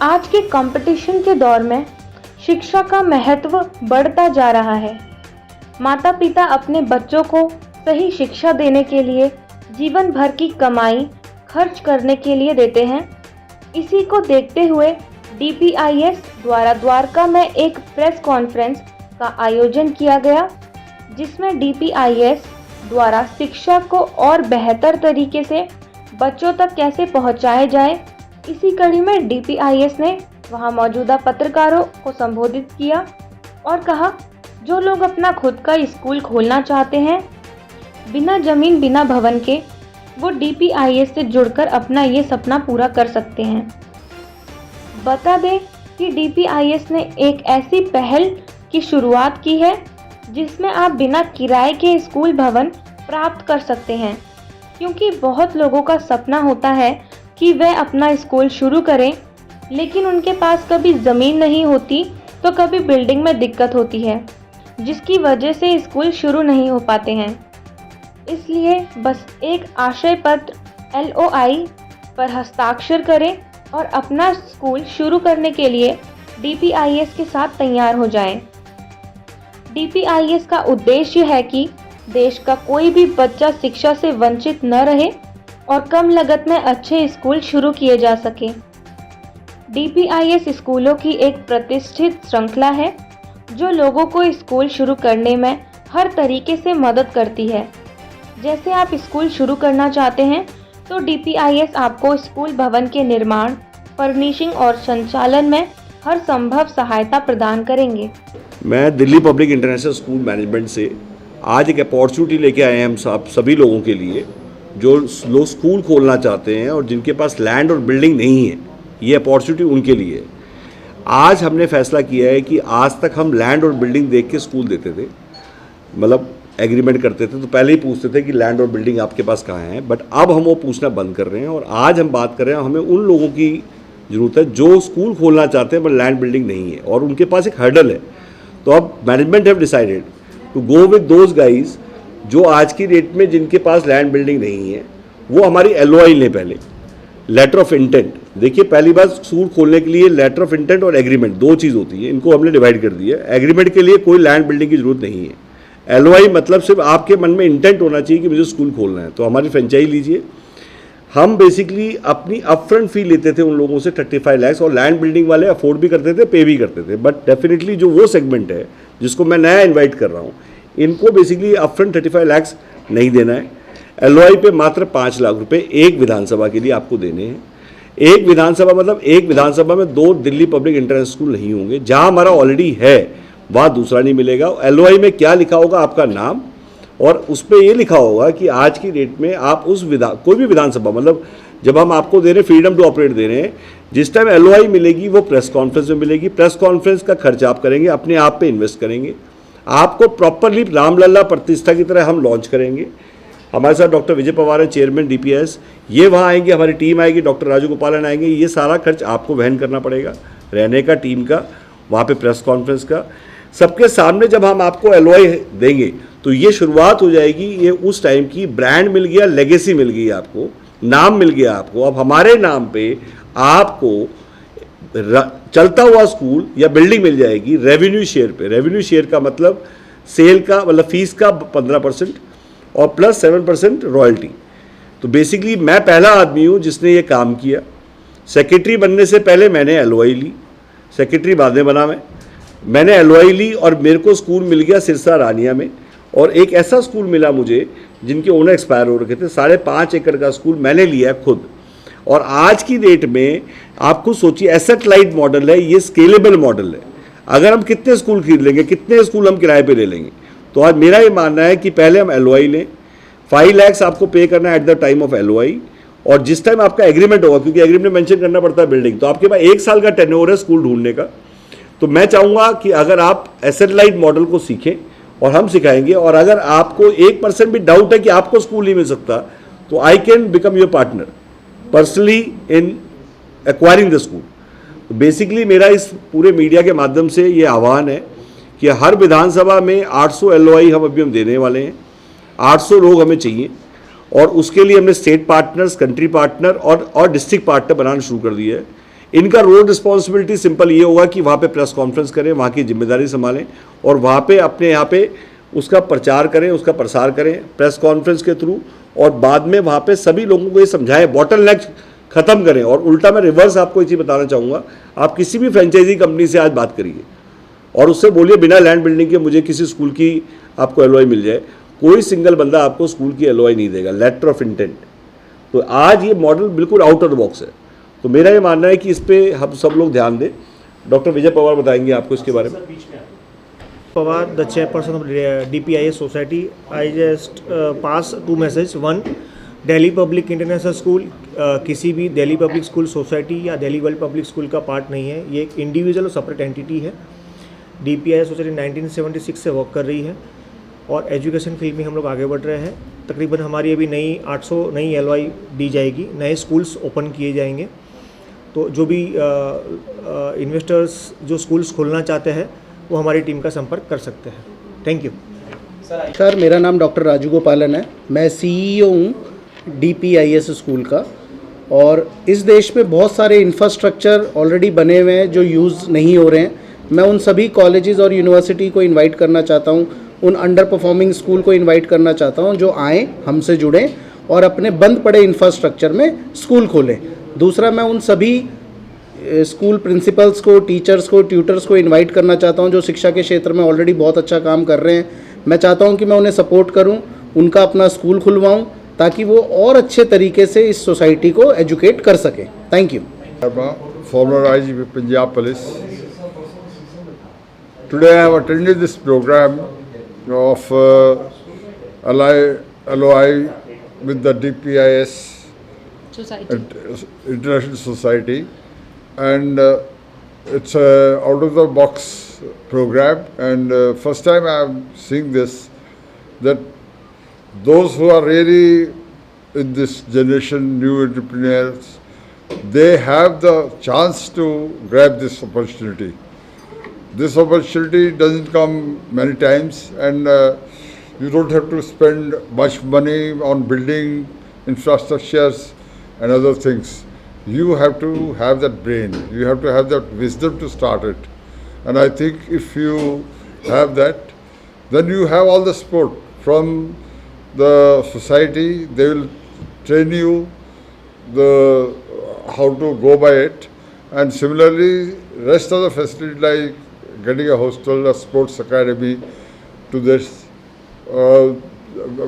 आज के कंपटीशन के दौर में शिक्षा का महत्व बढ़ता जा रहा है। माता पिता अपने बच्चों को सही शिक्षा देने के लिए जीवन भर की कमाई खर्च करने के लिए देते हैं। इसी को देखते हुए DPIS द्वारा द्वारका में एक प्रेस कॉन्फ्रेंस का आयोजन किया गया, जिसमें DPIS द्वारा शिक्षा को और बेहतर तरीके से बच्चों तक कैसे पहुंचाए जाए, इसी कड़ी में DPIS ने वहां मौजूदा पत्रकारों को संबोधित किया और कहा, जो लोग अपना खुद का स्कूल खोलना चाहते हैं बिना जमीन बिना भवन के, वो DPIS से जुड़कर अपना ये सपना पूरा कर सकते हैं। बता दें कि DPIS ने एक ऐसी पहल की शुरुआत की है जिसमें आप बिना किराए के स्कूल भवन प्राप्त कर सकते हैं, क्योंकि बहुत लोगों का सपना होता है कि वे अपना स्कूल शुरू करें, लेकिन उनके पास कभी ज़मीन नहीं होती तो कभी बिल्डिंग में दिक्कत होती है, जिसकी वजह से स्कूल शुरू नहीं हो पाते हैं। इसलिए बस एक आशय पत्र LOI पर हस्ताक्षर करें और अपना स्कूल शुरू करने के लिए DPIS के साथ तैयार हो जाएं। DPIS का उद्देश्य है कि देश का कोई भी बच्चा शिक्षा से वंचित न रहे और कम लागत में अच्छे स्कूल शुरू किए जा सके। DPIS स्कूलों की एक प्रतिष्ठित श्रृंखला है जो लोगों को स्कूल शुरू करने में हर तरीके से मदद करती है। जैसे आप स्कूल शुरू करना चाहते हैं तो DPIS आपको स्कूल भवन के निर्माण, फर्निशिंग और संचालन में हर संभव सहायता प्रदान करेंगे। मैं Delhi public international school management से आज एक अपॉर्चुनिटी लेके आए हैं हम सभी लोगों के लिए जो लोग स्कूल खोलना चाहते हैं और जिनके पास लैंड और बिल्डिंग नहीं है। ये अपॉर्चुनिटी उनके लिए है। आज हमने फैसला किया है कि आज तक हम लैंड और बिल्डिंग देख के स्कूल देते थे, मतलब एग्रीमेंट करते थे तो पहले ही पूछते थे कि लैंड और बिल्डिंग आपके पास कहाँ है, बट अब हम वो पूछना बंद कर रहे हैं और आज हम बात कर रहे हैं हमें उन लोगों की ज़रूरत है जो स्कूल खोलना चाहते हैं बट लैंड बिल्डिंग नहीं है और उनके पास एक हर्डल है। तो अब management have decided to go with those guys जो आज की डेट में जिनके पास लैंड बिल्डिंग नहीं है, वो हमारी LOI लें पहले, लेटर ऑफ इंटेंट। देखिए पहली बात, स्कूल खोलने के लिए लेटर ऑफ इंटेंट और एग्रीमेंट दो चीज़ होती है, इनको हमने डिवाइड कर दिया है। एग्रीमेंट के लिए कोई लैंड बिल्डिंग की जरूरत नहीं है। LOI मतलब सिर्फ आपके मन में इंटेंट होना चाहिए कि मुझे स्कूल खोलना है, तो हमारी फ्रेंचाइज लीजिए। हम बेसिकली अपनी अपफ्रंट फी लेते थे उन लोगों से 35 लाख और लैंड बिल्डिंग वाले अफोर्ड भी करते थे, पे भी करते थे, बट डेफिनेटली जो वो सेगमेंट है जिसको मैं नया इन्वाइट कर रहा हूँ, इनको बेसिकली अपफ्रंट 35 लाख नहीं देना है। LOI पे मात्र 5 लाख रुपए एक विधानसभा के लिए आपको देने हैं। एक विधानसभा मतलब एक विधानसभा में 2 दिल्ली पब्लिक इंटरनेशनल स्कूल नहीं होंगे। जहां हमारा ऑलरेडी है वहाँ दूसरा नहीं मिलेगा। LOI में क्या लिखा होगा, आपका नाम, और उस पर ये लिखा होगा कि आज की डेट में आप उस कोई भी विधानसभा, मतलब जब हम आपको दे रहे हैं फ्रीडम टू ऑपरेट दे रहे हैं, जिस टाइम LOI मिलेगी वो प्रेस कॉन्फ्रेंस में मिलेगी। प्रेस कॉन्फ्रेंस का खर्च आप करेंगे, अपने आप पे इन्वेस्ट करेंगे। आपको प्रॉपरली रामलला प्रतिष्ठा की तरह हम लॉन्च करेंगे। हमारे साथ डॉक्टर विजय पवार है, चेयरमैन DPIS, ये वहाँ आएंगे, हमारी टीम आएगी, डॉक्टर राजू गोपालन आएंगे। ये सारा खर्च आपको वहन करना पड़ेगा, रहने का, टीम का, वहाँ पे प्रेस कॉन्फ्रेंस का, सबके सामने जब हम आपको LOI देंगे तो ये शुरुआत हो जाएगी। ये उस टाइम की ब्रांड मिल गया, लेगेसी मिल गई, आपको नाम मिल गया। आपको अब हमारे नाम पे आपको चलता हुआ स्कूल या बिल्डिंग मिल जाएगी रेवेन्यू शेयर पे। रेवेन्यू शेयर का मतलब सेल का, मतलब फीस का 15% और प्लस 7% रॉयल्टी। तो बेसिकली मैं पहला आदमी हूँ जिसने ये काम किया। सेक्रेटरी बनने से पहले मैंने LOI ली, सेक्रेटरी बाद में बना मैंने LOI ली और मेरे को स्कूल मिल गया सिरसा रानिया में। और एक ऐसा स्कूल मिला मुझे जिनके ओनर एक्सपायर हो रखे थे, 5.5 एकड़ का स्कूल मैंने लिया खुद। और आज की डेट में आप खुद सोचिए, एसेट लाइट मॉडल है, ये स्केलेबल मॉडल है। अगर हम कितने स्कूल खरीद लेंगे, कितने स्कूल हम किराए पे ले लेंगे। तो आज मेरा ये मानना है कि पहले हम LOI लें, 5 लाख आपको पे करना है at the time of LOI, और जिस टाइम आपका एग्रीमेंट होगा, क्योंकि एग्रीमेंट में मेंशन करना पड़ता है बिल्डिंग, तो आपके पास 1 साल का टेन्योर है स्कूल ढूंढने का। तो मैं चाहूँगा कि अगर आप एसेट लाइट मॉडल को सीखें और हम सिखाएंगे, और अगर आपको 1% भी डाउट है कि आपको स्कूल नहीं मिल सकता, तो I can become your partner personally in acquiring the school. तो बेसिकली मेरा इस पूरे मीडिया के माध्यम से ये आह्वान है कि हर विधानसभा में 800 LOI हम देने वाले हैं। 800 लोग हमें चाहिए और उसके लिए हमने स्टेट पार्टनर्स, कंट्री पार्टनर और डिस्ट्रिक्ट पार्टनर बनाना शुरू कर दिया है। इनका रोल रिस्पॉन्सिबिलिटी सिंपल ये होगा कि वहाँ पे प्रेस कॉन्फ्रेंस करें, वहाँ की जिम्मेदारी संभालें और वहाँ पे अपने यहाँ पे उसका प्रचार करें, उसका प्रसार करें प्रेस कॉन्फ्रेंस के थ्रू, और बाद में वहाँ पे सभी लोगों को ये समझाएं, बॉटलनेक ख़त्म करें। और उल्टा मैं रिवर्स आपको एक चीज़ बताना चाहूँगा, आप किसी भी फ्रेंचाइजी कंपनी से आज बात करिए और उससे बोलिए बिना लैंड बिल्डिंग के मुझे किसी स्कूल की आपको एलओआई मिल जाए, कोई सिंगल बंदा आपको स्कूल की एलओआई नहीं देगा, लेटर ऑफ इंटेंट। तो आज ये मॉडल बिल्कुल आउट ऑफ द बॉक्स है। तो मेरा ये मानना है कि इस पर हम सब लोग ध्यान दें। डॉक्टर विजय पवार बताएंगे आपको इसके बारे में। Pawar, the chairperson of DPIS Society, I just pass two messages. One, Delhi public international school किसी भी दिल्ली पब्लिक स्कूल सोसाइटी या दिल्ली वर्ल्ड पब्लिक स्कूल का पार्ट नहीं है। ये एक इंडिविजुअल और सेपरेट एंटिटी है। DPIS सोसाइटी 1976 से वर्क कर रही है और एजुकेशन फील्ड में हम लोग आगे बढ़ रहे हैं। तकरीबन हमारी अभी 800 नई एलओआई दी जाएगी, नए स्कूल्स ओपन किए जाएंगे। तो जो भी इन्वेस्टर्स जो स्कूल्स खोलना चाहते हैं वो हमारी टीम का संपर्क कर सकते हैं। Thank you sir. मेरा नाम डॉक्टर राजू गोपालन है, मैं सीईओ हूँ DPIS स्कूल का। और इस देश में बहुत सारे इंफ्रास्ट्रक्चर ऑलरेडी बने हुए हैं जो यूज़ नहीं हो रहे हैं। मैं उन सभी कॉलेजेस और यूनिवर्सिटी को इनवाइट करना चाहता हूँ, उन अंडर परफॉर्मिंग स्कूल को इनवाइट करना चाहता हूँ जो आएँ, हमसे जुड़ें और अपने बंद पड़े इंफ्रास्ट्रक्चर में स्कूल खोलें। दूसरा, मैं उन सभी स्कूल प्रिंसिपल्स को, टीचर्स को, ट्यूटर्स को इनवाइट करना चाहता हूं जो शिक्षा के क्षेत्र में ऑलरेडी बहुत अच्छा काम कर रहे हैं। मैं चाहता हूं कि मैं उन्हें सपोर्ट करूं, उनका अपना स्कूल खुलवाऊं ताकि वो और अच्छे तरीके से इस सोसाइटी को एजुकेट कर सकें। Thank you. Former IGP Punjab Police. Today I have attended this program of LOI with the DPIS International Society, and it's a out of the box program, and first time I am seeing this, that those who are really in this generation, new entrepreneurs, they have the chance to grab this opportunity. This opportunity doesn't come many times, and you don't have to spend much money on building infrastructures and other things. You have to have that brain, you have to have that wisdom to start it. And I think if you have that, then you have all the support from the society. They will train you how to go by it. And similarly, rest of the facility like getting a hostel, a sports academy to this,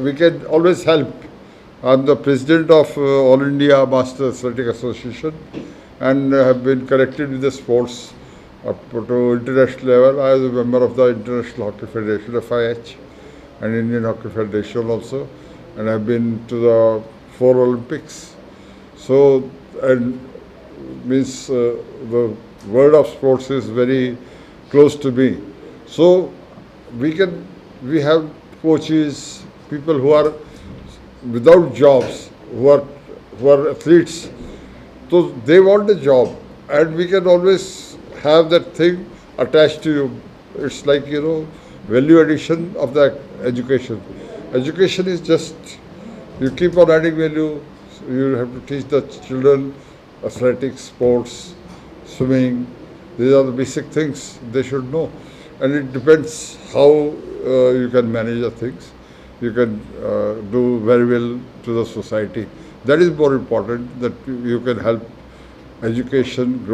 we can always help. I'm the president of All India Master Athletic Association and have been connected with the sports up to international level. I was a member of the International Hockey Federation, FIH, and Indian Hockey Federation also, and I've been to the 4 Olympics. So, and means the world of sports is very close to me. So we have coaches, people who are without jobs, who are athletes, so they want a job, and we can always have that thing attached to you. It's like, value addition of the education. Education is just, you keep on adding value. You have to teach the children athletics, sports, swimming. These are the basic things they should know, and it depends how you can manage the things. You can do very well to the society. That is more important, that you can help education grow.